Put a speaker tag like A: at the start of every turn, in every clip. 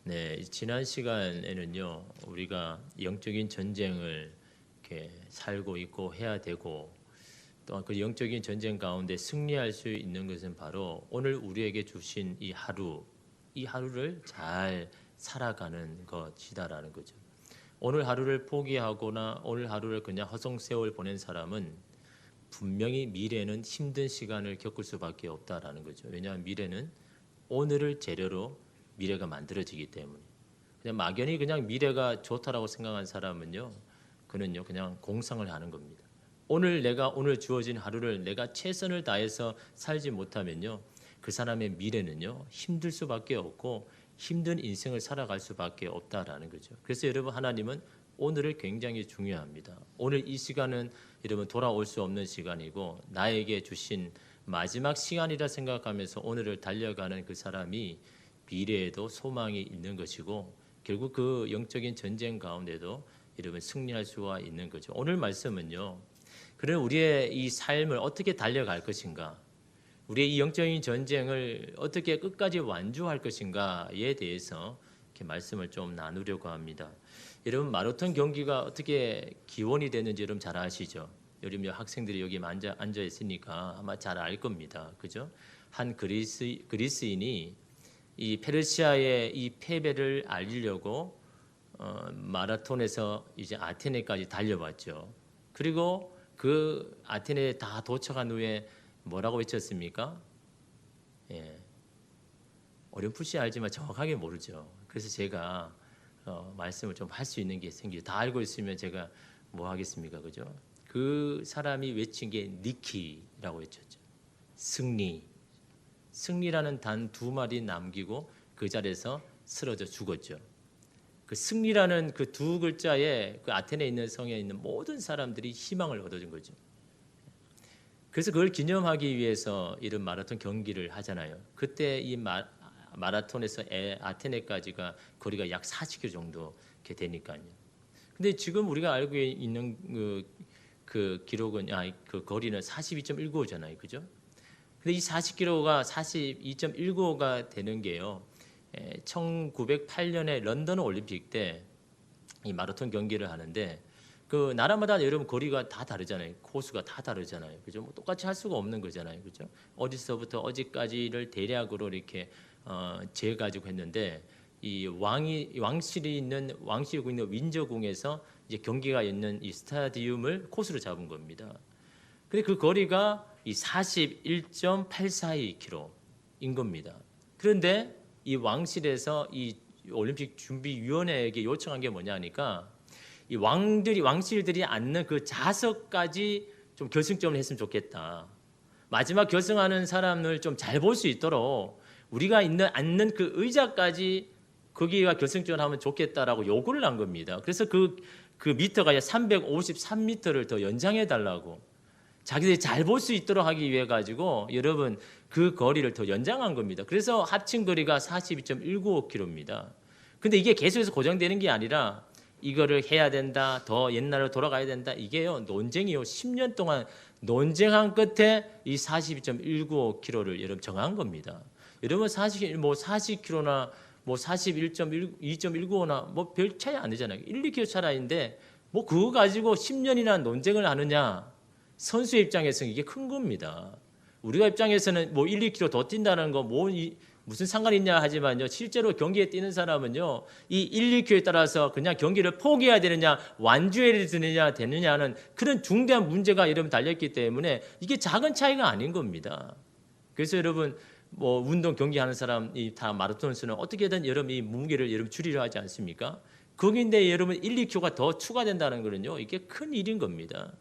A: 네, 지난 시간에는요, 우리가 영적인 전쟁을 이렇게 살고 있고 해야 되고, 또한 그 영적인 전쟁 가운데 승리할 수 있는 것은 바로 오늘 우리에게 주신 이 하루를 잘 살아가는 것이다라는 거죠. 오늘 하루를 포기하거나 오늘 하루를 그냥 허송세월 보낸 사람은 분명히 미래는 힘든 시간을 겪을 수밖에 없다라는 거죠. 왜냐하면 미래는 오늘을 재료로 미래가 만들어지기 때문에 그냥 막연히 그냥 미래가 좋다라고 생각한 사람은요, 그는요 그냥 공상을 하는 겁니다. 오늘 주어진 하루를 내가 최선을 다해서 살지 못하면요, 그 사람의 미래는요 힘들 수밖에 없고 힘든 인생을 살아갈 수밖에 없다라는 거죠. 그래서 여러분, 하나님은 오늘을 굉장히 중요합니다. 오늘 이 시간은 여러분 돌아올 수 없는 시간이고 나에게 주신 마지막 시간이라 생각하면서 오늘을 달려가는 그 사람이 미래에도 소망이 있는 것이고 결국 그 영적인 전쟁 가운데도 여러분 승리할 수가 있는 거죠. 오늘 말씀은요, 그런 우리의 이 삶을 어떻게 달려갈 것인가, 우리의 이 영적인 전쟁을 어떻게 끝까지 완주할 것인가에 대해서 이렇게 말씀을 좀 나누려고 합니다. 여러분, 마라톤 경기가 어떻게 기원이 되는지 여러분 잘 아시죠? 요즘 학생들이 여기 앉아 있으니까 아마 잘 알 겁니다. 그죠? 한 그리스인이 이 페르시아의 이 패배를 알리려고 마라톤에서 이제 아테네까지 달려봤죠. 그리고 그 아테네에 다 도착한 후에 뭐라고 외쳤습니까? 예, 어렴풋이 알지만 정확하게 모르죠. 그래서 제가 말씀을 좀 할 수 있는 게 생기죠. 다 알고 있으면 제가 뭐 하겠습니까, 그죠? 그 사람이 외친 게 니키라고 외쳤죠. 승리라는 단 두 마디 남기고 그 자리에서 쓰러져 죽었죠. 그 승리라는 그 두 글자에 그 아테네에 있는 성에 있는 모든 사람들이 희망을 얻어준 거죠. 그래서 그걸 기념하기 위해서 이런 마라톤 경기를 하잖아요. 그때 이 마라톤에서 아테네까지가 거리가 약 40km 정도 이렇게 되니까요. 근데 지금 우리가 알고 있는 그 기록은 그 거리는 42.195잖아요, 그죠? 근데 이 40km가 42.195가 되는 게요, 1908년에 런던 올림픽 때 이 마라톤 경기를 하는데 그 나라마다 여러분 거리가 다 다르잖아요. 코스가 다 다르잖아요. 그죠? 뭐 똑같이 할 수가 없는 거잖아요. 그죠? 어디서부터 어디까지를 대략으로 이렇게 재 가지고 했는데 이 왕실이 있는 윈저궁에서 이제 경기가 있는 이 스타디움을 코스로 잡은 겁니다. 근데 그 거리가 이 41.842km인 겁니다. 그런데 이 왕실에서 이 올림픽 준비위원회에게 요청한 게 뭐냐니까 이 왕실들이 앉는 그 좌석까지 좀 결승점을 했으면 좋겠다. 마지막 결승하는 사람을 좀 잘 볼 수 있도록 우리가 앉는 그 의자까지 거기가 결승점을 하면 좋겠다라고 요구를 한 겁니다. 그래서 그 미터가 353m를 더 연장해 달라고 자기들이 잘 볼 수 있도록 하기 위해 가지고 여러분 그 거리를 더 연장한 겁니다. 그래서 합친 거리가 42.195km입니다. 근데 이게 계속해서 고정되는 게 아니라 이거를 해야 된다, 더 옛날로 돌아가야 된다, 이게요 논쟁이요 10년 동안 논쟁한 끝에 이 42.195km를 여러분 정한 겁니다. 여러분 40km나 뭐 41.2.195나 뭐 별 차이 안 되잖아요. 1-2km 차이인데 뭐 그거 가지고 10년이나 논쟁을 하느냐? 선수의 입장에서는 이게 큰 겁니다. 우리가 입장에서는 뭐 1-2km 더 뛴다는 거 무슨 상관이 있냐 하지만요, 실제로 경기에 뛰는 사람은요 이 1-2km에 따라서 그냥 경기를 포기해야 되느냐 완주해야 되느냐는 그런 중대한 문제가 여러분 달렸기 때문에 이게 작은 차이가 아닌 겁니다. 그래서 여러분 뭐 운동 경기하는 사람이 다 마라톤에서는 어떻게든 여러분 이 무게를 여러분 줄이려 하지 않습니까? 거기인데 여러분 1-2km가 더 추가된다는 거는요 이게 큰 일인 겁니다.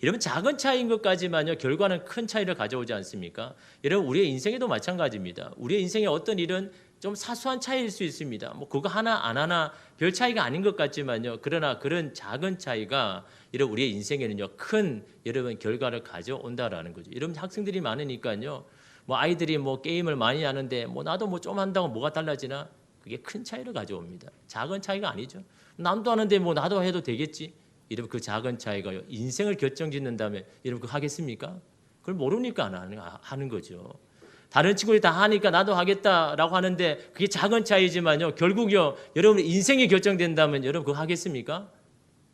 A: 여러분 작은 차이인 것까지만요 결과는 큰 차이를 가져오지 않습니까? 여러분 우리의 인생에도 마찬가지입니다. 우리의 인생의 어떤 일은 좀 사소한 차이일 수 있습니다. 뭐 그거 하나 안 하나 별 차이가 아닌 것 같지만요. 그러나 그런 작은 차이가 여러분 우리의 인생에는요 큰 여러분 결과를 가져온다라는 거죠. 여러분 학생들이 많으니까요. 뭐 아이들이 뭐 게임을 많이 하는데 뭐 나도 뭐 좀 한다고 뭐가 달라지나? 그게 큰 차이를 가져옵니다. 작은 차이가 아니죠. 남도 하는데 뭐 나도 해도 되겠지. 여러분 그 작은 차이가 인생을 결정짓는다면 여러분 그거 하겠습니까? 그걸 모르니까 안 하는 거죠. 다른 친구들이 다 하니까 나도 하겠다라고 하는데 그게 작은 차이지만요. 결국요. 여러분 인생이 결정된다면 여러분 그거 하겠습니까?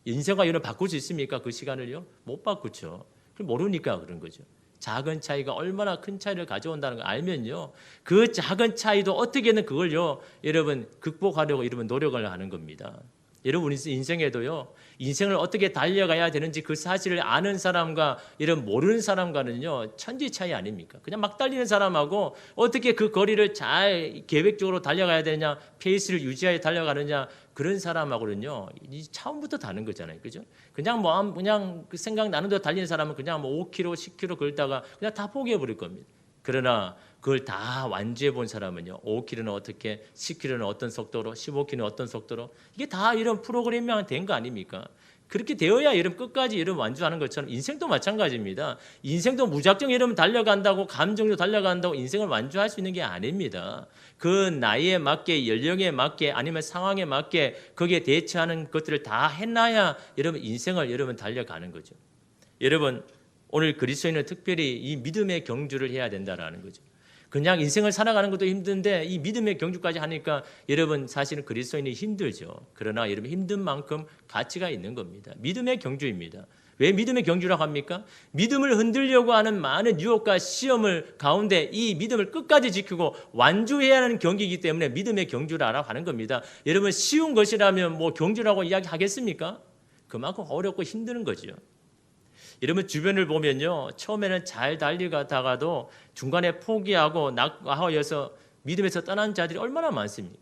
A: 인생과 여러분 바꿀 수 있습니까? 그 시간을요? 못 바꾸죠. 그럼 모르니까 그런 거죠. 작은 차이가 얼마나 큰 차이를 가져온다는 걸 알면요. 그 작은 차이도 어떻게든 그걸요. 여러분 극복하려고 여러분 노력을 하는 겁니다. 여러분 인생에도요. 인생을 어떻게 달려가야 되는지 그 사실을 아는 사람과 이런 모르는 사람과는요. 천지 차이 아닙니까? 그냥 막 달리는 사람하고 어떻게 그 거리를 잘 계획적으로 달려가야 되냐, 페이스를 유지하여 달려가느냐 그런 사람하고는요. 처음부터 다른 거잖아요. 그죠? 그냥 그 생각 나는 대로 달리는 사람은 그냥 뭐 5km, 10km 걸다가 그냥 다 포기해 버릴 겁니다. 그러나 그걸 다 완주해 본 사람은요. 5km는 어떻게, 10km는 어떤 속도로, 15km는 어떤 속도로 이게 다 이런 프로그래밍 된 거 아닙니까? 그렇게 되어야 여러분 끝까지 여러분 완주하는 것처럼 인생도 마찬가지입니다. 인생도 무작정 여러분 달려간다고 감정도 달려간다고 인생을 완주할 수 있는 게 아닙니다. 그 나이에 맞게 연령에 맞게 아니면 상황에 맞게 거기에 대처하는 것들을 다 해놔야 여러분 인생을 여러분 달려가는 거죠. 여러분 오늘 그리스도인은 특별히 이 믿음의 경주를 해야 된다라는 거죠. 그냥 인생을 살아가는 것도 힘든데 이 믿음의 경주까지 하니까 여러분 사실은 그리스도인이 힘들죠. 그러나 여러분 힘든 만큼 가치가 있는 겁니다. 믿음의 경주입니다. 왜 믿음의 경주라고 합니까? 믿음을 흔들려고 하는 많은 유혹과 시험을 가운데 이 믿음을 끝까지 지키고 완주해야 하는 경기이기 때문에 믿음의 경주라고 하는 겁니다. 여러분 쉬운 것이라면 뭐 경주라고 이야기하겠습니까? 그만큼 어렵고 힘든 거죠. 여러분 주변을 보면요. 처음에는 잘 달려가다가도 중간에 포기하고 낙하여서 믿음에서 떠난 자들이 얼마나 많습니까?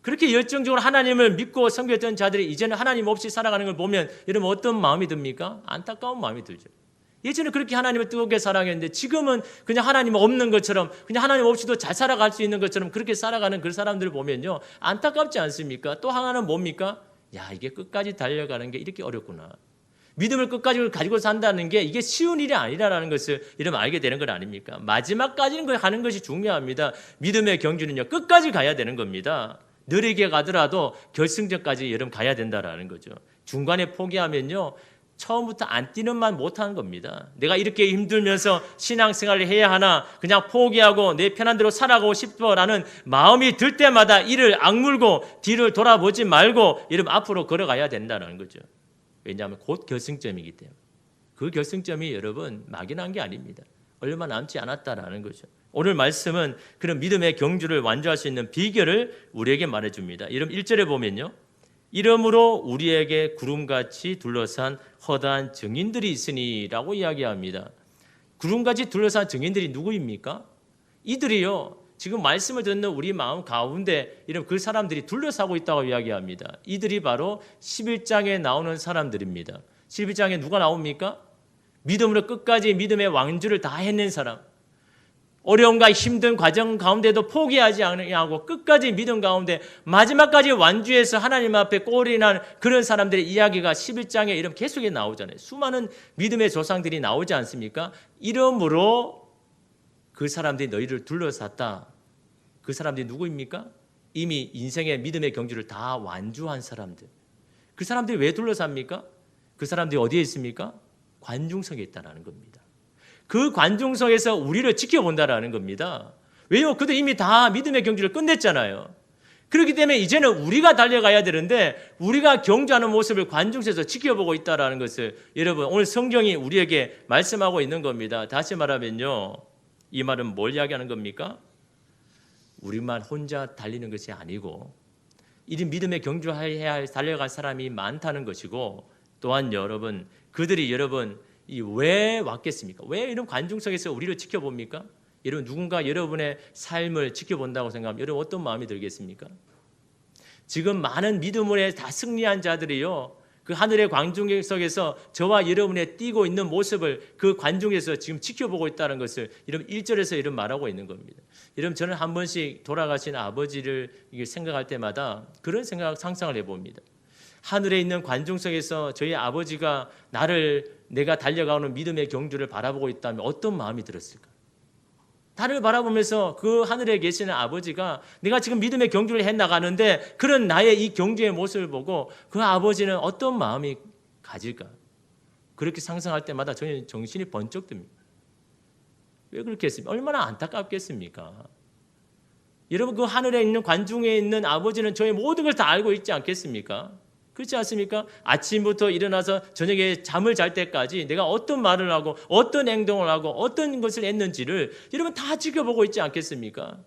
A: 그렇게 열정적으로 하나님을 믿고 섬겼던 자들이 이제는 하나님 없이 살아가는 걸 보면 여러분 어떤 마음이 듭니까? 안타까운 마음이 들죠. 예전에 그렇게 하나님을 뜨겁게 사랑했는데 지금은 그냥 하나님 없는 것처럼 그냥 하나님 없이도 잘 살아갈 수 있는 것처럼 그렇게 살아가는 그 사람들을 보면요. 안타깝지 않습니까? 또 하나는 뭡니까? 야, 이게 끝까지 달려가는 게 이렇게 어렵구나. 믿음을 끝까지 가지고 산다는 게 이게 쉬운 일이 아니라는 것을 이러면 알게 되는 건 아닙니까? 마지막까지는 가는 것이 중요합니다. 믿음의 경주는요. 끝까지 가야 되는 겁니다. 느리게 가더라도 결승전까지 여러분 가야 된다라는 거죠. 중간에 포기하면요. 처음부터 안 뛰는 만 못하는 겁니다. 내가 이렇게 힘들면서 신앙생활을 해야 하나 그냥 포기하고 내 편한 대로 살아가고 싶어라는 마음이 들 때마다 이를 악물고 뒤를 돌아보지 말고 여러분 앞으로 걸어가야 된다는 거죠. 왜냐하면 곧 결승점이기 때문에 그 결승점이 여러분 막연한 게 아닙니다. 얼마 남지 않았다라는 거죠. 오늘 말씀은 그런 믿음의 경주를 완주할 수 있는 비결을 우리에게 말해줍니다. 이름 1절에 보면요. 이러므로 우리에게 구름같이 둘러싼 허다한 증인들이 있으니라고 이야기합니다. 구름같이 둘러싼 증인들이 누구입니까? 이들이요. 지금 말씀을 듣는 우리 마음 가운데 이런 그 사람들이 둘러싸고 있다고 이야기합니다. 이들이 바로 11장에 나오는 사람들입니다. 11장에 누가 나옵니까? 믿음으로 끝까지 믿음의 왕주를 다 해낸 사람. 어려움과 힘든 과정 가운데도 포기하지 않고 끝까지 믿음 가운데 마지막까지 완주해서 하나님 앞에 꼴이 난 그런 사람들의 이야기가 11장에 이런 계속에 나오잖아요. 수많은 믿음의 조상들이 나오지 않습니까? 이러므로 그 사람들이 너희를 둘러쌌다. 그 사람들이 누구입니까? 이미 인생의 믿음의 경주를 다 완주한 사람들. 그 사람들이 왜 둘러쌉니까? 그 사람들이 어디에 있습니까? 관중석에 있다는 겁니다. 그 관중석에서 우리를 지켜본다라는 겁니다. 왜요? 그들 이미 다 믿음의 경주를 끝냈잖아요. 그렇기 때문에 이제는 우리가 달려가야 되는데 우리가 경주하는 모습을 관중석에서 지켜보고 있다는 것을 여러분 오늘 성경이 우리에게 말씀하고 있는 겁니다. 다시 말하면요. 이 말은 뭘 이야기하는 겁니까? 우리만 혼자 달리는 것이 아니고 이 믿음의 경주해야 할 달려갈 사람이 많다는 것이고 또한 여러분 그들이 여러분 왜 왔겠습니까? 왜 이런 관중석에서 우리를 지켜봅니까? 여러분 누군가 여러분의 삶을 지켜본다고 생각하면 여러분 어떤 마음이 들겠습니까? 지금 많은 믿음으로 다 승리한 자들이요. 그 하늘의 관중석에서 저와 여러분의 뛰고 있는 모습을 그 관중에서 지금 지켜보고 있다는 것을 여러분 1절에서 이런 말하고 있는 겁니다. 여러분 저는 한 번씩 돌아가신 아버지를 생각할 때마다 그런 생각 상상을 해봅니다. 하늘에 있는 관중석에서 저희 아버지가 내가 달려가는 믿음의 경주를 바라보고 있다면 어떤 마음이 들었을까? 나를 바라보면서 그 하늘에 계시는 아버지가 내가 지금 믿음의 경주를 해나가는데 그런 나의 이 경주의 모습을 보고 그 아버지는 어떤 마음이 가질까? 그렇게 상상할 때마다 저는 정신이 번쩍 듭니다. 왜 그렇겠습니까? 얼마나 안타깝겠습니까? 여러분 그 하늘에 있는 관중에 있는 아버지는 저의 모든 걸 다 알고 있지 않겠습니까? 그렇지 않습니까? 아침부터 일어나서 저녁에 잠을 잘 때까지 내가 어떤 말을 하고 어떤 행동을 하고 어떤 것을 했는지를 여러분 다 지켜보고 있지 않겠습니까?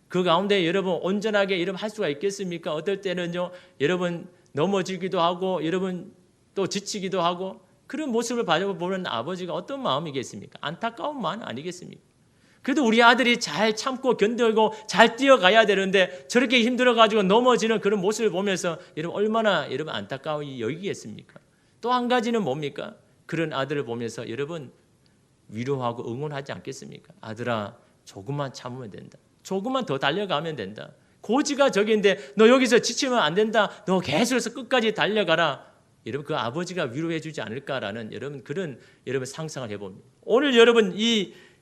A: 그 가운데 여러분 온전하게 여러분 할 수가 있겠습니까? 어떨 때는요 여러분 넘어지기도 하고 여러분 또 지치기도 하고 그런 모습을 보는 아버지가 어떤 마음이겠습니까? 안타까운 마음 아니겠습니까? 그래도 우리 아들이 잘 참고 견디고 잘 뛰어가야 되는데 저렇게 힘들어가지고 넘어지는 그런 모습을 보면서 여러분 얼마나 여러분 안타까워 여기겠습니까? 또 한 가지는 뭡니까? 그런 아들을 보면서 여러분 위로하고 응원하지 않겠습니까? 아들아 조금만 참으면 된다. 조금만 더 달려가면 된다. 고지가 저기인데 너 여기서 지치면 안 된다. 너 계속해서 끝까지 달려가라. 여러분 그 아버지가 위로해 주지 않을까라는 여러분 그런 여러분 상상을 해봅니다. 오늘 여러분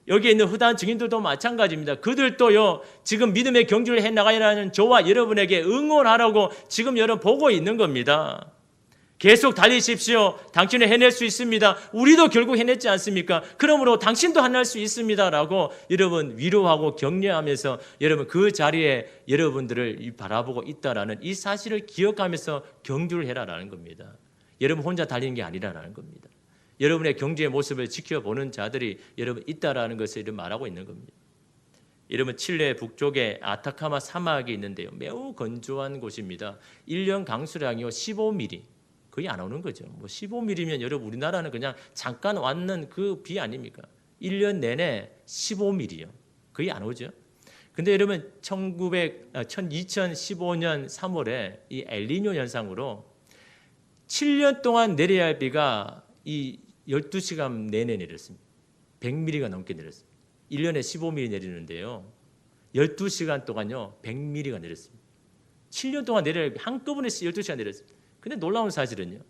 A: 여기에 있는 후다한 증인들도 마찬가지입니다. 그들도요 지금 믿음의 경주를 해나가야하는 저와 여러분에게 응원하라고 지금 여러분 보고 있는 겁니다. 계속 달리십시오. 당신은 해낼 수 있습니다. 우리도 결국 해냈지 않습니까? 그러므로 당신도 해낼 수 있습니다라고 여러분 위로하고 격려하면서 여러분 그 자리에 여러분들을 바라보고 있다라는 이 사실을 기억하면서 경주를 해라라는 겁니다. 여러분 혼자 달리는 게 아니라는 겁니다. 여러분의 경주의 모습을 지켜보는 자들이 여러분 있다라는 것을 이런 말하고 있는 겁니다. 여러분 칠레 북쪽에 아타카마 사막이 있는데요. 매우 건조한 곳입니다. 1년 강수량이요 15mm. 거의 안 오는 거죠. 뭐 15mm면 여러분 우리나라는 그냥 잠깐 왔는 그 비 아닙니까? 1년 내내 15mm요. 거의 안 오죠. 근데 여러분 2015년 3월에 이 엘니뇨 현상으로 7년 동안 내려야 할 비가 이 12시간 내내 내렸습니다. 100mm가 넘게 내렸습니다. 1년에 15mm 내리는데요. 12시간 동안요. 100mm가 내렸습니다. 7년 동안 내려야 할 비 한꺼번에 12시간 내렸습니다. 근데 놀라운 사실은요.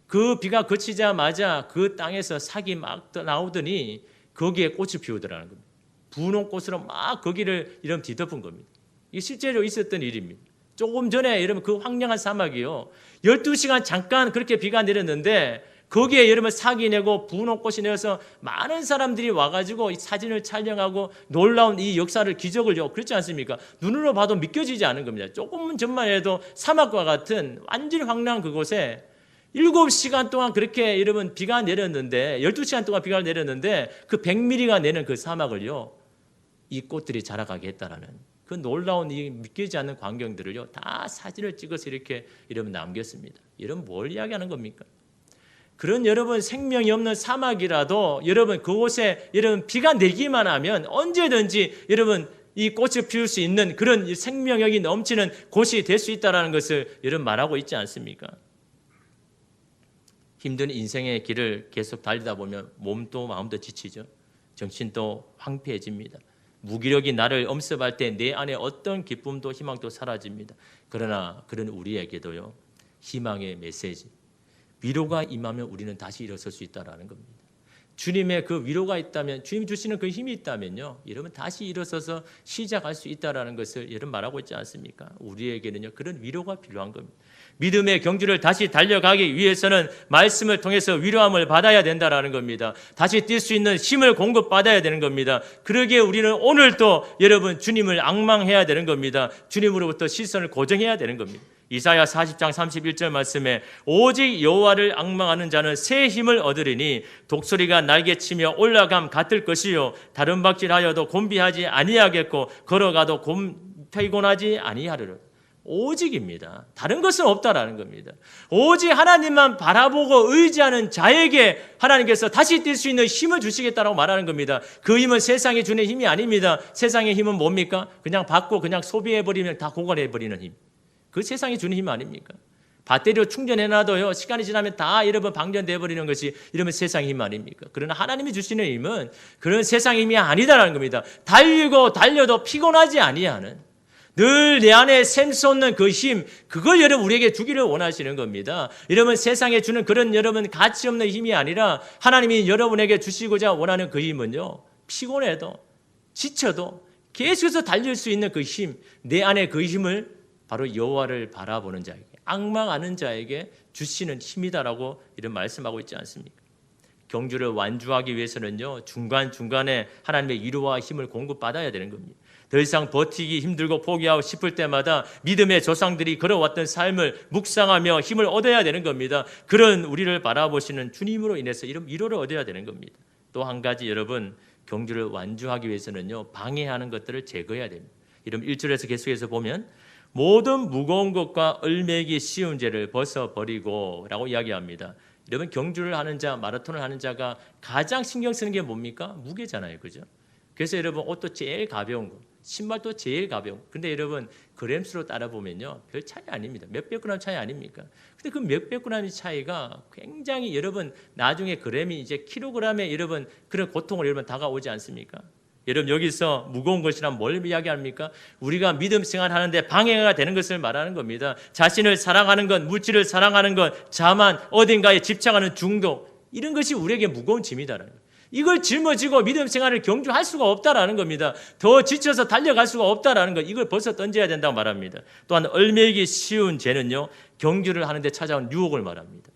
A: 그 비가 그치자마자 그 땅에서 삭이 막 나오더니 거기에 꽃이 피우더라는 겁니다. 분홍꽃으로 막 거기를 이런 뒤덮은 겁니다. 이게 실제로 있었던 일입니다. 조금 전에 여러분 그 황량한 사막이요. 12시간 잠깐 그렇게 비가 내렸는데 거기에 여러분 삭이 내고 분홍꽃이 내어서 많은 사람들이 와가지고 이 사진을 촬영하고 놀라운 이 역사를 기적을요. 그렇지 않습니까? 눈으로 봐도 믿겨지지 않은 겁니다. 조금 전만 해도 사막과 같은 완전히 황량한 그곳에 7시간 동안 그렇게 여러분 비가 내렸는데 12시간 동안 비가 내렸는데 그 100mm가 내는 그 사막을요. 이 꽃들이 자라가게 했다라는 그 놀라운 이 믿기지 않는 광경들을요. 다 사진을 찍어서 이렇게 여러분 남겼습니다. 여러분 뭘 이야기하는 겁니까? 그런 여러분 생명이 없는 사막이라도 여러분 그곳에 여러분 비가 내기만 하면 언제든지 여러분 이 꽃을 피울 수 있는 그런 생명력이 넘치는 곳이 될 수 있다는 것을 여러분 말하고 있지 않습니까? 힘든 인생의 길을 계속 달리다 보면 몸도 마음도 지치죠. 정신도 황폐해집니다. 무기력이 나를 엄습할 때 내 안에 어떤 기쁨도 희망도 사라집니다. 그러나 그런 우리에게도요. 희망의 메시지. 위로가 임하면 우리는 다시 일어설 수 있다는 겁니다. 주님의 그 위로가 있다면 주님 주시는 그 힘이 있다면요. 여러분 다시 일어서서 시작할 수 있다는 것을 여러분 말하고 있지 않습니까? 우리에게는요. 그런 위로가 필요한 겁니다. 믿음의 경주를 다시 달려가기 위해서는 말씀을 통해서 위로함을 받아야 된다는 겁니다. 다시 뛸 수 있는 힘을 공급받아야 되는 겁니다. 그러기에 우리는 오늘도 여러분 주님을 앙망해야 되는 겁니다. 주님으로부터 시선을 고정해야 되는 겁니다. 이사야 40장 31절 말씀에 오직 여호와를 앙망하는 자는 새 힘을 얻으리니 독수리가 날개치며 올라감 같을 것이요 다른 박질하여도 곤비하지 아니하겠고 걸어가도 피곤하지 아니하리라. 오직입니다. 다른 것은 없다라는 겁니다. 오직 하나님만 바라보고 의지하는 자에게 하나님께서 다시 뛸 수 있는 힘을 주시겠다라고 말하는 겁니다. 그 힘은 세상이 주는 힘이 아닙니다. 세상의 힘은 뭡니까? 그냥 받고 그냥 소비해버리면 다 고갈해버리는 힘. 그 세상이 주는 힘 아닙니까? 배터리로 충전해놔도요 시간이 지나면 다 여러분 방전돼 버리는 것이 이러면 세상의 힘 아닙니까? 그러나 하나님이 주시는 힘은 그런 세상의 힘이 아니다라는 겁니다. 달리고 달려도 피곤하지 아니하는 늘 내 안에 샘솟는 그 힘, 그걸 여러분 우리에게 주기를 원하시는 겁니다. 여러분 세상에 주는 그런 여러분 가치 없는 힘이 아니라 하나님이 여러분에게 주시고자 원하는 그 힘은요 피곤해도 지쳐도 계속해서 달릴 수 있는 그 힘, 내 안에 그 힘을 바로 여호와를 바라보는 자에게 앙망하는 자에게 주시는 힘이다라고 이런 말씀하고 있지 않습니까? 경주를 완주하기 위해서는요, 중간중간에 하나님의 위로와 힘을 공급받아야 되는 겁니다. 더 이상 버티기 힘들고 포기하고 싶을 때마다 믿음의 조상들이 걸어왔던 삶을 묵상하며 힘을 얻어야 되는 겁니다. 그런 우리를 바라보시는 주님으로 인해서 이런 위로를 얻어야 되는 겁니다. 또 한 가지 여러분, 경주를 완주하기 위해서는요, 방해하는 것들을 제거해야 됩니다. 이런 1절에서 계속해서 보면 모든 무거운 것과 얼매기 쉬운 죄를 벗어버리고 라고 이야기합니다. 여러분, 경주를 하는 자, 마라톤을 하는 자가 가장 신경 쓰는 게 뭡니까? 무게잖아요. 그죠? 그래서 여러분, 옷도 제일 가벼운 거, 신발도 제일 가벼운 거. 근데 여러분, 그램수로 따라보면요, 별 차이 아닙니다. 몇백 그램 차이 아닙니까? 근데 그 몇백 그램의 차이가 굉장히 여러분, 나중에 그램이 이제 킬로그램에 여러분, 그런 고통을 여러분 다가오지 않습니까? 여러분, 여기서 무거운 것이란 뭘 이야기합니까? 우리가 믿음 생활하는데 방해가 되는 것을 말하는 겁니다. 자신을 사랑하는 것, 물질을 사랑하는 것, 자만, 어딘가에 집착하는 중독, 이런 것이 우리에게 무거운 짐이다라는 거예요. 이걸 짊어지고 믿음 생활을 경주할 수가 없다라는 겁니다. 더 지쳐서 달려갈 수가 없다라는 것, 이걸 벌써 던져야 된다고 말합니다. 또한 얼매기 쉬운 죄는요, 경주를 하는데 찾아온 유혹을 말합니다.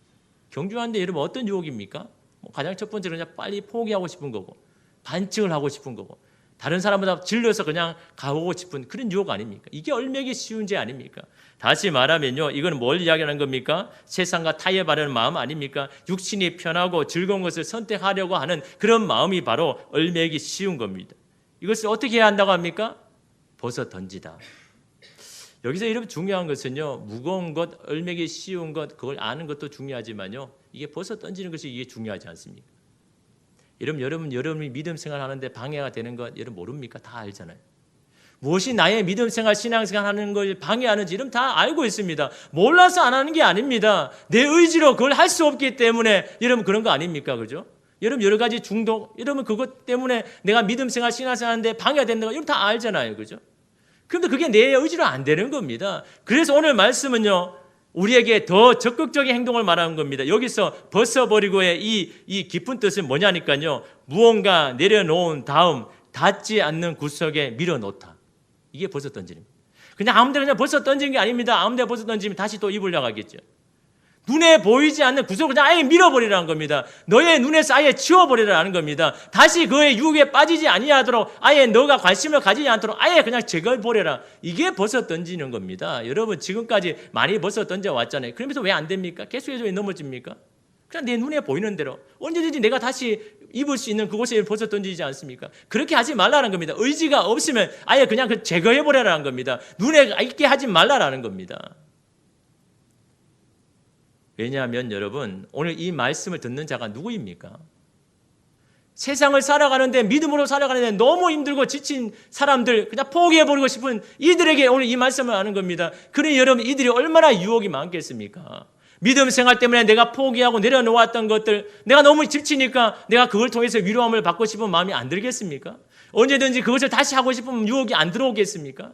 A: 경주하는데 여러분 어떤 유혹입니까? 가장 첫 번째는 그냥 빨리 포기하고 싶은 거고, 반증을 하고 싶은 거고, 다른 사람보다 질려서 그냥 가보고 싶은 그런 유혹 아닙니까? 이게 얼매기 쉬운 죄 아닙니까? 다시 말하면요, 이건 뭘 이야기하는 겁니까? 세상과 타협하려는 마음 아닙니까? 육신이 편하고 즐거운 것을 선택하려고 하는 그런 마음이 바로 얼매기 쉬운 겁니다. 이것을 어떻게 해야 한다고 합니까? 벗어 던지다. 여기서 여러분 중요한 것은요, 무거운 것, 얼매기 쉬운 것, 그걸 아는 것도 중요하지만요, 이게 벗어 던지는 것이 이게 중요하지 않습니까? 여러분이 믿음 생활하는데 방해가 되는 것 여러분 모릅니까? 다 알잖아요. 무엇이 나의 믿음 생활, 신앙생활 하는 걸 방해하는지 여러분 다 알고 있습니다. 몰라서 안 하는 게 아닙니다. 내 의지로 그걸 할 수 없기 때문에 여러분 그런 거 아닙니까? 그죠? 여러분 여러 가지 중독, 여러분 그것 때문에 내가 믿음 생활, 신앙생활 하는데 방해가 된다는 거 여러분 다 알잖아요. 그죠? 그런데 그게 내 의지로 안 되는 겁니다. 그래서 오늘 말씀은요, 우리에게 더 적극적인 행동을 말하는 겁니다. 여기서 벗어버리고의 이 깊은 뜻은 뭐냐니까요, 무언가 내려놓은 다음 닿지 않는 구석에 밀어놓다. 이게 벗어 던지는 겁니다. 그냥 아무 데나 그냥 벗어 던지는 게 아닙니다. 아무 데나 벗어 던지면 다시 또 입으려고 하겠죠. 눈에 보이지 않는 구석을 그냥 아예 밀어버리라는 겁니다. 너의 눈에서 아예 치워버리라는 겁니다. 다시 그의 유혹에 빠지지 아니하도록, 아예 너가 관심을 가지지 않도록 아예 그냥 제거해버려라. 이게 벗어 던지는 겁니다. 여러분 지금까지 많이 벗어 던져왔잖아요. 그러면서 왜 안 됩니까? 계속해서 왜 넘어집니까? 그냥 내 눈에 보이는 대로 언제든지 내가 다시 입을 수 있는 그곳에 벗어 던지지 않습니까? 그렇게 하지 말라는 겁니다. 의지가 없으면 아예 그냥 제거해버려라는 겁니다. 눈에 있게 하지 말라라는 겁니다. 왜냐하면 여러분, 오늘 이 말씀을 듣는 자가 누구입니까? 세상을 살아가는데, 믿음으로 살아가는데 너무 힘들고 지친 사람들, 그냥 포기해버리고 싶은 이들에게 오늘 이 말씀을 하는 겁니다. 그러니 여러분, 이들이 얼마나 유혹이 많겠습니까? 믿음 생활 때문에 내가 포기하고 내려놓았던 것들, 내가 너무 지치니까 내가 그걸 통해서 위로함을 받고 싶은 마음이 안 들겠습니까? 언제든지 그것을 다시 하고 싶은 유혹이 안 들어오겠습니까?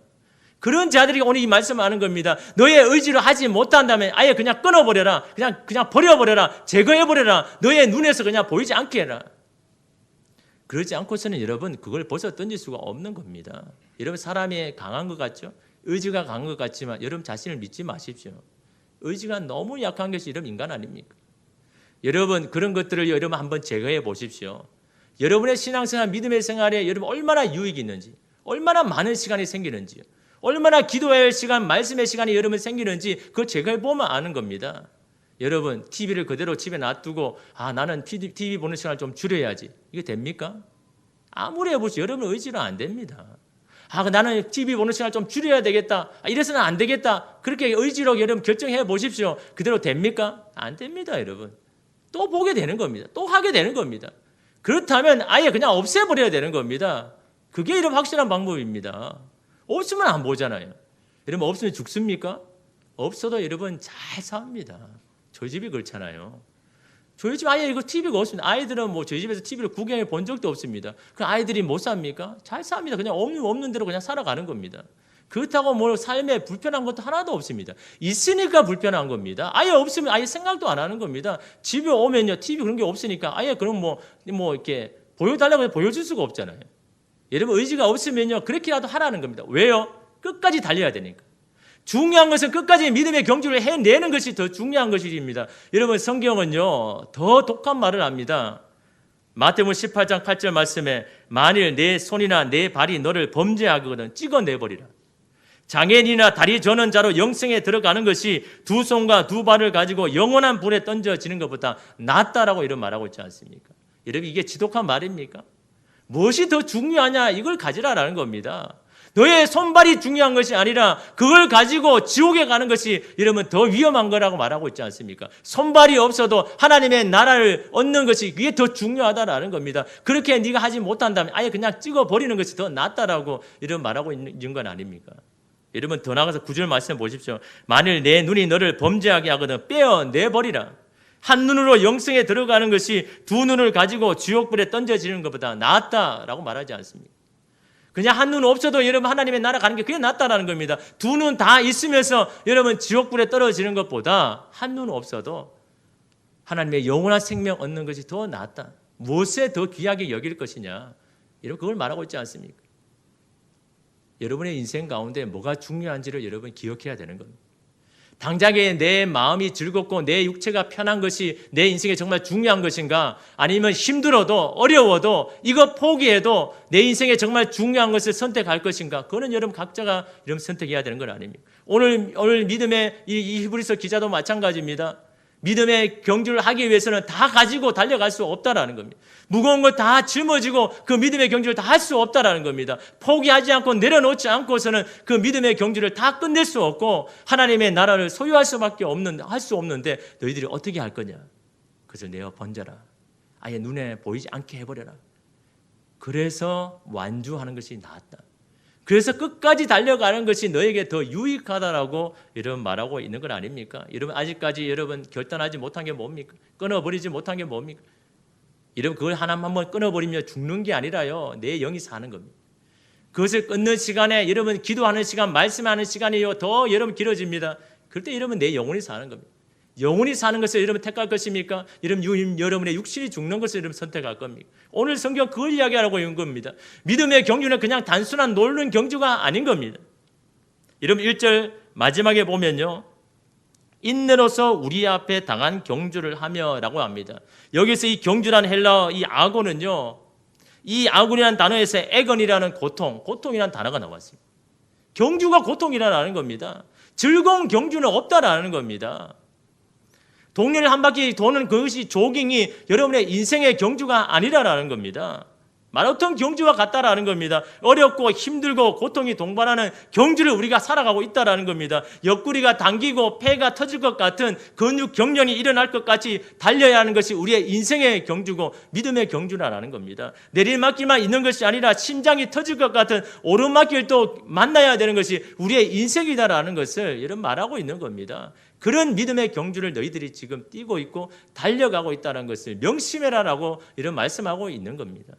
A: 그런 자들이 오늘 이 말씀을 하는 겁니다. 너의 의지로 하지 못한다면 아예 그냥 끊어버려라. 그냥 버려버려라. 제거해버려라. 너의 눈에서 그냥 보이지 않게 해라. 그러지 않고서는 여러분 그걸 벗어 던질 수가 없는 겁니다. 여러분 사람이 강한 것 같죠? 의지가 강한 것 같지만 여러분 자신을 믿지 마십시오. 의지가 너무 약한 것이 여러분 인간 아닙니까? 여러분 그런 것들을 여러분 한번 제거해 보십시오. 여러분의 신앙생활, 믿음의 생활에 여러분 얼마나 유익이 있는지, 얼마나 많은 시간이 생기는지요. 얼마나 기도해야 할 시간, 말씀의 시간이 여러분 생기는지 그걸 제가 보면 아는 겁니다. 여러분 TV를 그대로 집에 놔두고 나는 TV 보는 시간을 좀 줄여야지. 이게 됩니까? 아무리 해보시죠. 여러분 의지는 안 됩니다. 나는 TV 보는 시간을 좀 줄여야 되겠다. 이래서는 안 되겠다. 그렇게 의지로 여러분 결정해 보십시오. 그대로 됩니까? 안 됩니다. 여러분. 또 보게 되는 겁니다. 또 하게 되는 겁니다. 그렇다면 아예 그냥 없애버려야 되는 겁니다. 그게 여러분 확실한 방법입니다. 없으면 안 보잖아요. 여러분 없으면 죽습니까? 없어도 여러분 잘 삽니다. 저희 집이 그렇잖아요. 저희 집 아예 이거 TV가 없습니다. 아이들은 저희 집에서 TV를 구경해 본 적도 없습니다. 그 아이들이 못 삽니까? 잘 삽니다. 그냥 없는 대로 그냥 살아가는 겁니다. 그렇다고 삶에 불편한 것도 하나도 없습니다. 있으니까 불편한 겁니다. 아예 없으면 아예 생각도 안 하는 겁니다. 집에 오면요 TV 그런 게 없으니까 아예 그럼 이렇게 보여달라고 해서 보여줄 수가 없잖아요. 여러분 의지가 없으면요 그렇게라도 하라는 겁니다. 왜요? 끝까지 달려야 되니까. 중요한 것은 끝까지 믿음의 경주를 해내는 것이 더 중요한 것입니다. 여러분 성경은요 더 독한 말을 합니다. 마태복음 18장 8절 말씀에 만일 내 손이나 내 발이 너를 범죄하거든 찍어내버리라. 장애인이나 다리 저는 자로 영생에 들어가는 것이 두 손과 두 발을 가지고 영원한 불에 던져지는 것보다 낫다라고 이런 말하고 있지 않습니까? 여러분 이게 지독한 말입니까? 무엇이 더 중요하냐 이걸 가지라라는 겁니다. 너의 손발이 중요한 것이 아니라 그걸 가지고 지옥에 가는 것이 여러분 더 위험한 거라고 말하고 있지 않습니까? 손발이 없어도 하나님의 나라를 얻는 것이 그게 더 중요하다라는 겁니다. 그렇게 네가 하지 못한다면 아예 그냥 찍어버리는 것이 더 낫다라고 이런 말하고 있는 건 아닙니까? 여러분 더 나가서 9절 말씀 보십시오. 만일 내 눈이 너를 범죄하게 하거든 빼어내버리라. 한 눈으로 영생에 들어가는 것이 두 눈을 가지고 지옥불에 던져지는 것보다 낫다라고 말하지 않습니까? 그냥 한 눈 없어도 여러분 하나님의 나라 가는 게 그게 낫다라는 겁니다. 두 눈 다 있으면서 여러분 지옥불에 떨어지는 것보다 한 눈 없어도 하나님의 영원한 생명 얻는 것이 더 낫다. 무엇에 더 귀하게 여길 것이냐. 여러분 그걸 말하고 있지 않습니까? 여러분의 인생 가운데 뭐가 중요한지를 여러분 기억해야 되는 겁니다. 당장에 내 마음이 즐겁고 내 육체가 편한 것이 내 인생에 정말 중요한 것인가? 아니면 힘들어도 어려워도 이거 포기해도 내 인생에 정말 중요한 것을 선택할 것인가? 그거는 여러분 각자가 여러분 선택해야 되는 건 아닙니까? 오늘 믿음의 이 히브리서 기자도 마찬가지입니다. 믿음의 경주를 하기 위해서는 다 가지고 달려갈 수 없다라는 겁니다. 무거운 걸 다 짊어지고 그 믿음의 경주를 다 할 수 없다라는 겁니다. 포기하지 않고 내려놓지 않고서는 그 믿음의 경주를 다 끝낼 수 없고 하나님의 나라를 소유할 수밖에 할 수 없는데 너희들이 어떻게 할 거냐? 그래서 내어 번져라. 아예 눈에 보이지 않게 해버려라. 그래서 완주하는 것이 낫다. 그래서 끝까지 달려가는 것이 너에게 더 유익하다라고 이런 말하고 있는 건 아닙니까? 여러분 아직까지 여러분 결단하지 못한 게 뭡니까? 끊어버리지 못한 게 뭡니까? 여러분 그걸 하나만 한번 끊어버리면 죽는 게 아니라요. 내 영이 사는 겁니다. 그것을 끊는 시간에 여러분 기도하는 시간, 말씀하는 시간이요. 더 여러분 길어집니다. 그럴 때 여러분 내 영혼이 사는 겁니다. 영혼이 사는 것을 여러분 택할 것입니까? 여러분의 육신이 죽는 것을 여러분 선택할 겁니까? 오늘 성경 그걸 이야기하라고 있는 겁니다. 믿음의 경주는 그냥 단순한 노는 경주가 아닌 겁니다. 여러분 1절 마지막에 보면요. 인내로서 우리 앞에 당한 경주를 하며 라고 합니다. 여기서 이 경주란 헬라어 이 아곤은요. 이 아곤이라는 단어에서 애건이라는 고통이라는 단어가 나왔습니다. 경주가 고통이라는 겁니다. 즐거운 경주는 없다라는 겁니다. 동네를 한 바퀴 도는 그것이 조깅이 여러분의 인생의 경주가 아니라는 겁니다. 마라톤 경주와 같다라는 겁니다. 어렵고 힘들고 고통이 동반하는 경주를 우리가 살아가고 있다라는 겁니다. 옆구리가 당기고 폐가 터질 것 같은 근육 경련이 일어날 것 같이 달려야 하는 것이 우리의 인생의 경주고 믿음의 경주라는 겁니다. 내리막길만 있는 것이 아니라 심장이 터질 것 같은 오르막길도 만나야 되는 것이 우리의 인생이다라는 것을 이런 말하고 있는 겁니다. 그런 믿음의 경주를 너희들이 지금 뛰고 있고 달려가고 있다는 것을 명심해라라고 이런 말씀하고 있는 겁니다.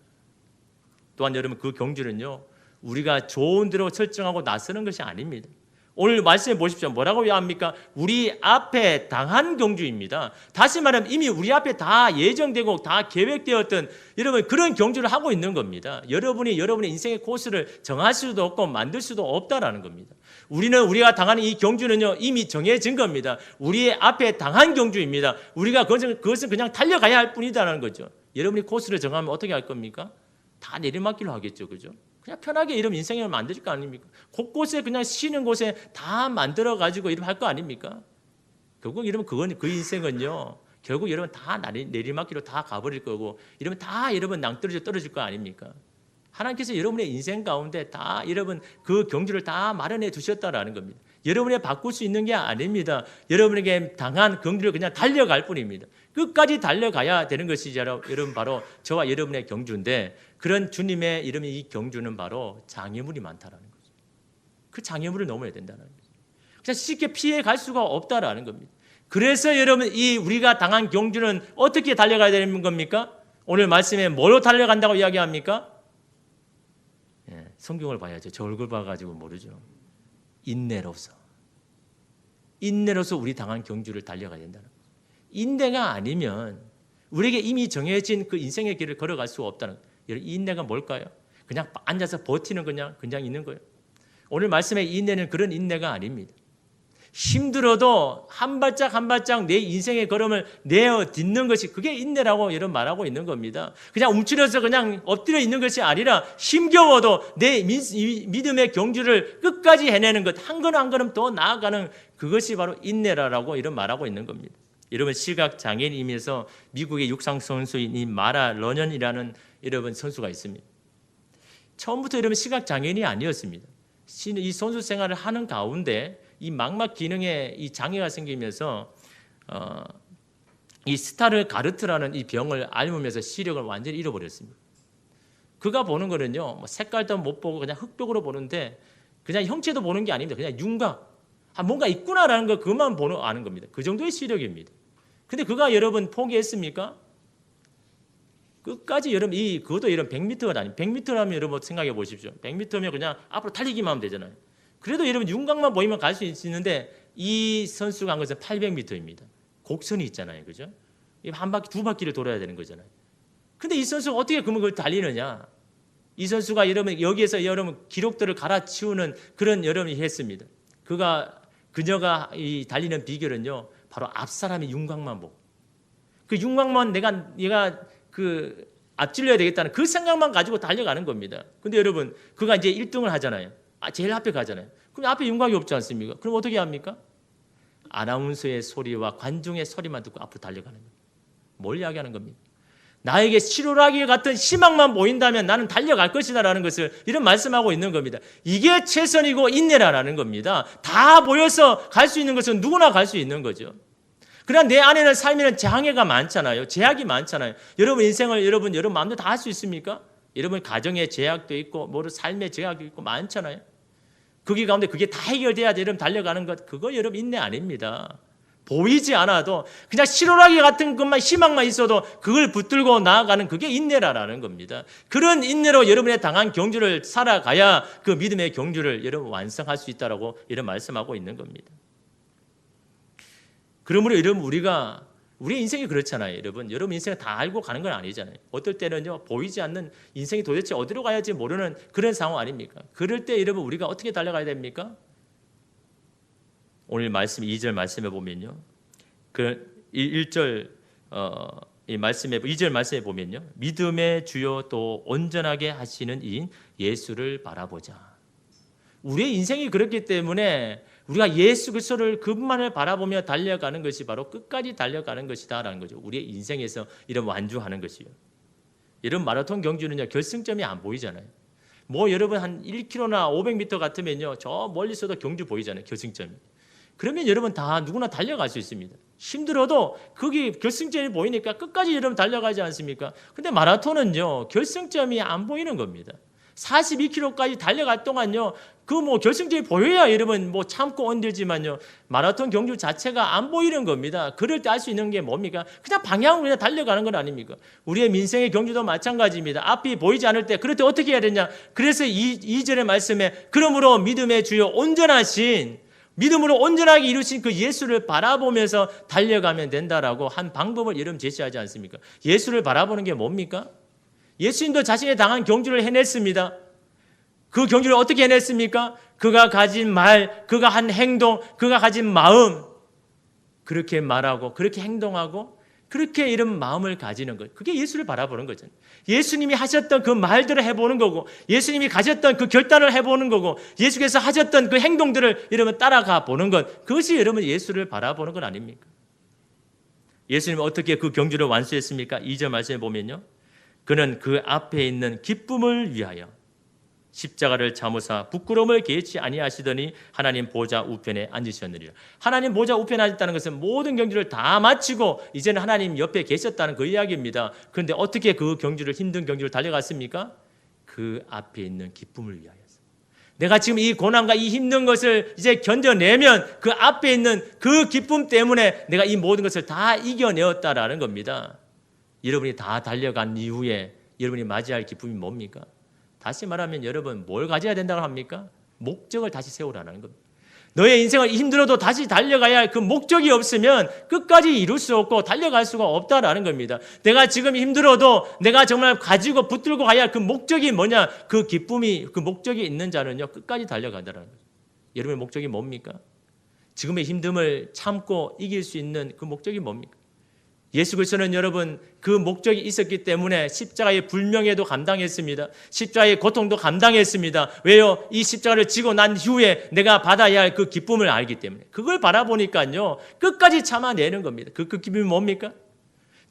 A: 또한 여러분 그 경주는요. 우리가 좋은 대로 설정하고 나서는 것이 아닙니다. 오늘 말씀해 보십시오. 뭐라고 합니까? 우리 앞에 당한 경주입니다. 다시 말하면 이미 우리 앞에 다 예정되고 다 계획되었던 여러분 그런 경주를 하고 있는 겁니다. 여러분이 여러분의 인생의 코스를 정할 수도 없고 만들 수도 없다라는 겁니다. 우리가 당하는 이 경주는요 이미 정해진 겁니다. 우리의 앞에 당한 경주입니다. 우리가 그것은 그냥 달려가야 할 뿐이다라는 거죠. 여러분이 코스를 정하면 어떻게 할 겁니까? 다 내리막길로 하겠죠, 그죠? 그냥 편하게 이런 인생을 만들 거 아닙니까? 곳곳에 그냥 쉬는 곳에 다 만들어 가지고 이러면 할 거 아닙니까? 결국 이러면 그 인생은요. 결국 여러분 다 내리막길로 다 가버릴 거고 이러면 다 여러분 낭떠러져 떨어질 거 아닙니까? 하나님께서 여러분의 인생 가운데 다 여러분 그 경주를 다 마련해 두셨다라는 겁니다. 여러분이 바꿀 수 있는 게 아닙니다. 여러분에게 당한 경주를 그냥 달려갈 뿐입니다. 끝까지 달려가야 되는 것이 여러분 바로 저와 여러분의 경주인데 그런 주님의 이름이 이 경주는 바로 장애물이 많다라는 거죠. 그 장애물을 넘어야 된다는 거죠. 그냥 쉽게 피해 갈 수가 없다라는 겁니다. 그래서 여러분 이 우리가 당한 경주는 어떻게 달려가야 되는 겁니까? 오늘 말씀에 뭐로 달려간다고 이야기합니까? 성경을 봐야죠. 저 얼굴 봐가지고 모르죠. 인내로서 우리 당한 경주를 달려가야 된다는 거죠. 인내가 아니면 우리에게 이미 정해진 그 인생의 길을 걸어갈 수 없다는 거예요. 이 인내가 뭘까요? 그냥 앉아서 버티는 그냥 있는 거예요. 오늘 말씀의 인내는 그런 인내가 아닙니다. 힘들어도 한 발짝 한 발짝 내 인생의 걸음을 내어 딛는 것이 그게 인내라고 이런 말하고 있는 겁니다. 그냥 움츠려서 그냥 엎드려 있는 것이 아니라 힘겨워도 내 믿음의 경주를 끝까지 해내는 것, 한 걸음 한 걸음 더 나아가는 그것이 바로 인내라고 이런 말하고 있는 겁니다. 여러분 시각 장애인이면서 미국의 육상 선수인 이 마라 러년이라는 여러분 선수가 있습니다. 처음부터 여러분 시각 장애인이 아니었습니다. 이 선수 생활을 하는 가운데 이 망막 기능에 이 장애가 생기면서 이 스타르가르트라는 이 병을 앓으면서 시력을 완전히 잃어버렸습니다. 그가 보는 거는요, 뭐 색깔도 못 보고 그냥 흑백으로 보는데 그냥 형체도 보는 게 아닙니다. 그냥 윤곽, 뭔가 있구나라는 거 그것만 아는 겁니다. 그 정도의 시력입니다. 근데 그가 여러분 포기했습니까? 끝까지 여러분 그것도 여러분 100m가 아니에요. 100m라면 여러분 생각해 보십시오. 100m면 그냥 앞으로 달리기만 하면 되잖아요. 그래도 여러분 윤곽만 보이면 갈 수 있는데 이 선수가 한 것은 800m입니다. 곡선이 있잖아요. 그죠? 한 바퀴 두 바퀴를 돌아야 되는 거잖아요. 근데 이 선수가 어떻게 그걸 달리느냐? 이 선수가 여러분 여기에서 여러분 기록들을 갈아치우는 그런 여러분이 했습니다. 그녀가 이 달리는 비결은요. 바로 앞 사람의 윤곽만 보고 그 윤곽만 얘가 그 앞질러야 되겠다는 그 생각만 가지고 달려가는 겁니다. 근데 여러분 그가 이제 1등을 하잖아요. 제일 앞에 가잖아요. 그럼 앞에 윤곽이 없지 않습니까? 그럼 어떻게 합니까? 아나운서의 소리와 관중의 소리만 듣고 앞으로 달려가는 겁니다. 뭘 이야기하는 겁니까? 나에게 실오라기 같은 희망만 보인다면 나는 달려갈 것이다라는 것을 이런 말씀하고 있는 겁니다. 이게 최선이고 인내라는 겁니다. 다 보여서 갈 수 있는 것은 누구나 갈 수 있는 거죠. 그러나 내 안에는 삶에는 장애가 많잖아요. 제약이 많잖아요. 여러분 인생을 여러분 마음대로 다 할 수 있습니까? 여러분 가정의 제약도 있고 삶의 제약도 있고 많잖아요. 거기 가운데 그게 다 해결돼야 여러분 달려가는 것 그거 여러분 인내 아닙니다. 보이지 않아도 그냥 실오라기 같은 것만 희망만 있어도 그걸 붙들고 나아가는 그게 인내라는 겁니다. 그런 인내로 여러분의 당한 경주를 살아가야 그 믿음의 경주를 여러분 완성할 수 있다라고 이런 말씀하고 있는 겁니다. 그러므로 여러분 우리 인생이 그렇잖아요. 여러분 인생을 다 알고 가는 건 아니잖아요. 어떨 때는요 보이지 않는 인생이 도대체 어디로 가야지 모르는 그런 상황 아닙니까? 그럴 때 여러분 우리가 어떻게 달려가야 됩니까? 오늘 말씀 2절 말씀에 보면요, 그 1절 이 말씀에 2절 말씀에 보면요, 믿음의 주요 또 온전하게 하시는 이인 예수를 바라보자. 우리의 인생이 그렇기 때문에 우리가 예수 그리스도를 그분만을 바라보며 달려가는 것이 바로 끝까지 달려가는 것이다라는 거죠. 우리의 인생에서 이런 완주하는 것이요. 이런 마라톤 경주는요 결승점이 안 보이잖아요. 뭐 여러분 한 1km나 500m 같으면요 저 멀리서도 경주 보이잖아요. 결승점이. 그러면 여러분 다 누구나 달려갈 수 있습니다. 힘들어도 거기 결승점이 보이니까 끝까지 여러분 달려가지 않습니까? 근데 마라톤은요 결승점이 안 보이는 겁니다. 42km까지 달려갈 동안요 그 뭐 결승점이 보여야 여러분 뭐 참고 언들지만요 마라톤 경주 자체가 안 보이는 겁니다. 그럴 때 알 수 있는 게 뭡니까? 그냥 방향으로 그냥 달려가는 건 아닙니까? 우리의 민생의 경주도 마찬가지입니다. 앞이 보이지 않을 때 그럴 때 어떻게 해야 되냐? 그래서 2절의 말씀에 그러므로 믿음의 주요 온전하신 믿음으로 온전하게 이루신 그 예수를 바라보면서 달려가면 된다라고 한 방법을 여러분 제시하지 않습니까? 예수를 바라보는 게 뭡니까? 예수님도 자신의 당한 경주를 해냈습니다. 그 경주를 어떻게 해냈습니까? 그가 가진 말, 그가 한 행동, 그가 가진 마음, 그렇게 말하고 그렇게 행동하고 그렇게 이런 마음을 가지는 것, 그게 예수를 바라보는 거죠. 예수님이 하셨던 그 말들을 해보는 거고 예수님이 가졌던 그 결단을 해보는 거고 예수께서 하셨던 그 행동들을 여러분 따라가 보는 것, 그것이 여러분 예수를 바라보는 것 아닙니까? 예수님은 어떻게 그 경주를 완수했습니까? 2절 말씀에 보면요, 그는 그 앞에 있는 기쁨을 위하여 십자가를 참으사 부끄러움을 개치 아니하시더니 하나님 보좌 우편에 앉으셨느니라. 하나님 보좌 우편에 앉았다는 것은 모든 경주를 다 마치고 이제는 하나님 옆에 계셨다는 그 이야기입니다. 그런데 어떻게 그 경주를 힘든 경주를 달려갔습니까? 그 앞에 있는 기쁨을 위하여서. 내가 지금 이 고난과 이 힘든 것을 이제 견뎌내면 그 앞에 있는 그 기쁨 때문에 내가 이 모든 것을 다 이겨내었다라는 겁니다. 여러분이 다 달려간 이후에 여러분이 맞이할 기쁨이 뭡니까? 다시 말하면 여러분 뭘 가져야 된다고 합니까? 목적을 다시 세우라는 겁니다. 너의 인생을 힘들어도 다시 달려가야 할 그 목적이 없으면 끝까지 이룰 수 없고 달려갈 수가 없다라는 겁니다. 내가 지금 힘들어도 내가 정말 가지고 붙들고 가야 할 그 목적이 뭐냐? 그 기쁨이, 그 목적이 있는 자는요 끝까지 달려간다는 거죠. 여러분의 목적이 뭡니까? 지금의 힘듦을 참고 이길 수 있는 그 목적이 뭡니까? 예수 그리스도는 여러분 그 목적이 있었기 때문에 십자가의 불명예도 감당했습니다. 십자가의 고통도 감당했습니다. 왜요? 이 십자가를 지고 난 후에 내가 받아야 할 그 기쁨을 알기 때문에. 그걸 바라보니까요. 끝까지 참아내는 겁니다. 그 기쁨이 뭡니까?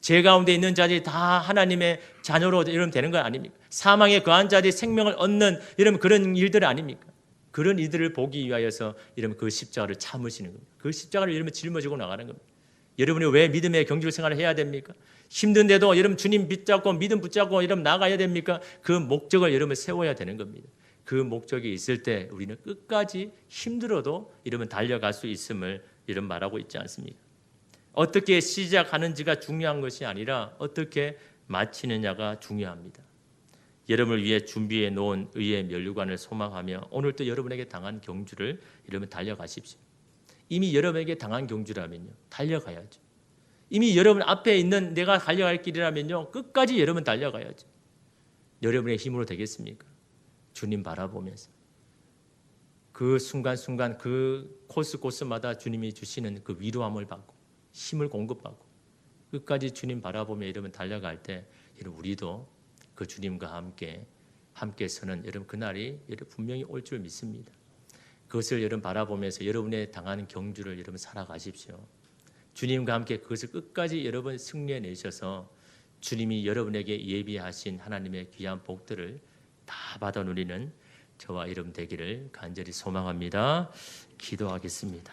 A: 죄 가운데 있는 자들이 다 하나님의 자녀로 이러면 되는 거 아닙니까? 사망에 거한 자들이 생명을 얻는 이런 그런 일들 아닙니까? 그런 이들을 보기 위하여서 이러면 그 십자가를 참으시는 겁니다. 그 십자가를 이러면 짊어지고 나가는 겁니다. 여러분이 왜 믿음의 경주 생활을 해야 됩니까? 힘든데도 여러분 주님 붙잡고 믿음 붙잡고 이러면 나가야 됩니까? 그 목적을 여러분 세워야 되는 겁니다. 그 목적이 있을 때 우리는 끝까지 힘들어도 이러면 달려갈 수 있음을 이런 말하고 있지 않습니까? 어떻게 시작하는지가 중요한 것이 아니라 어떻게 마치느냐가 중요합니다. 여러분을 위해 준비해 놓은 의의 면류관을 소망하며 오늘 또 여러분에게 당한 경주를 이러면 달려가십시오. 이미 여러분에게 당한 경주라면요. 달려가야죠. 이미 여러분 앞에 있는 내가 달려갈 길이라면요. 끝까지 여러분 달려가야죠. 여러분의 힘으로 되겠습니까? 주님 바라보면서 그 순간순간 그 코스마다 주님이 주시는 그 위로함을 받고 힘을 공급받고 끝까지 주님 바라보며 여러분 달려갈 때 여러분 우리도 그 주님과 함께 서는 여러분 그날이 여러분 분명히 올 줄 믿습니다. 그것을 여러분 바라보면서 여러분의 당하는 경주를 여러분 살아가십시오. 주님과 함께 그것을 끝까지 여러분 승리해내셔서 주님이 여러분에게 예비하신 하나님의 귀한 복들을 다 받아 누리는 저와 여러분 되기를 간절히 소망합니다. 기도하겠습니다.